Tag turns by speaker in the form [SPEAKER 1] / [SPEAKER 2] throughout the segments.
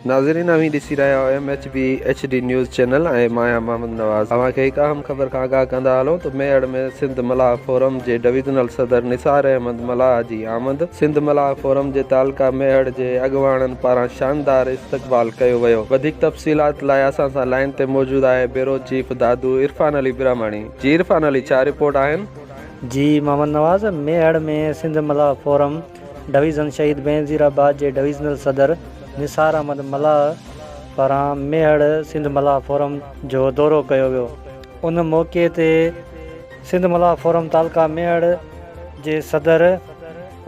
[SPEAKER 1] नाज़रीन अवी ॾिसी रहिया आहियो MHB HD न्यूज़ चैनल ऐं मां मोहम्मद नवाज़। तव्हांखे हिकु अहम ख़बर खां आगाह कंदा हलूं त मेहड़ में सिंध मलाह फोरम जे डिवीज़नल सदर निसार अहमद मलाह जी आमद। सिंध मलाह फोरम जे तालका मेहड़ जे अॻुवाणनि पारां शानदार इस्तक़बाल कयो वियो। वधीक तफ़सीलात लाइ असां सां लाइन ते मौजूदु आहे ब्यूरो चीफ दादू इरफान अली ब्राह्मणी। जी इरफान अली, छा रिपोर्ट आहिनि?
[SPEAKER 2] जी मोहम्मद नवाज़, मेहड़ में सिंध मलाह फोरम डिवीज़न शहीद बेनज़ीराबाद जे डिवीज़नल सदर निसार अहमद मलाह पारां मेहड़ सिंध मलाह फोरम जो दौरो कयो वियो। उन मौक़े ते सिंध मलाह फोरम तालका मेहड़ जे सदर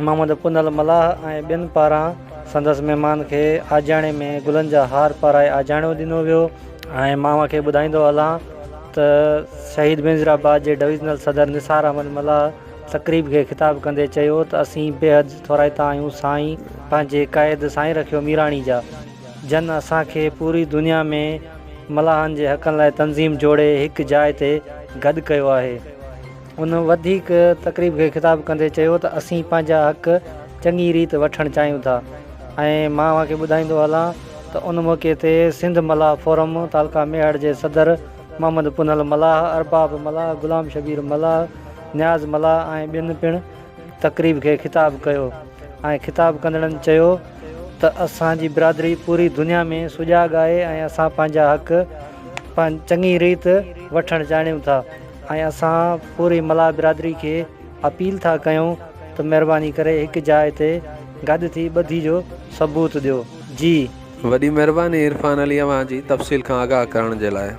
[SPEAKER 2] मोहम्मद पुनल मलाह ऐं ॿियनि पारां संदसि महिमान खे आजाणे में गुलनि जा हार पाराए आजाणो ॾिनो वियो। ऐं मां खे ॿुधाईंदो हलां त शहीद बेनज़ीराबाद जे डिवीज़नल सदर निसार अहमद मलाह तक़रीब खे ख़िताब कंदे चयो त असीं बेहद थोराइता आहियूं साईं पंहिंजे क़ाइद साईं रखियो मीराणी जा। जन असांखे पूरी दुनिया में मलाहनि जे हक़नि लाइ तंज़ीम जोड़े हिकु जाइ ते गॾु कयो आहे। उन वधीक तक़रीब खे ख़िताब कंदे चयो त असीं पंहिंजा हक़ चङी रीति वठणु चाहियूं था। ऐं मां खे ॿुधाईंदो हलां त उन मौक़े ते सिंध मलाह फोरम तालका मेहड़ जे सदर मोहम्मद पुनल मलाह, अरबाब मलाह, गुलाम शबीर मलाह, न्याज़ मलाह ऐं ॿियनि पिणु तक़रीब खे ख़िताब कयो। ऐं ख़िताब कंदड़नि चयो त असांजी बिरादरी पूरी दुनिया में सुॼाग आहे ऐं असां पंहिंजा हक़ चङी रीति वठणु चाहियूं था। ऐं असां पूरी मलाह बिरादरी खे अपील था कयूं त महिरबानी करे हिकु जाइ ते गॾु थी ॿधी जो सबूत ॾियो। जी
[SPEAKER 1] वॾी महिरबानी इरफान अली अव्हां जी तफ़सील खां आगाह करण जे लाइ।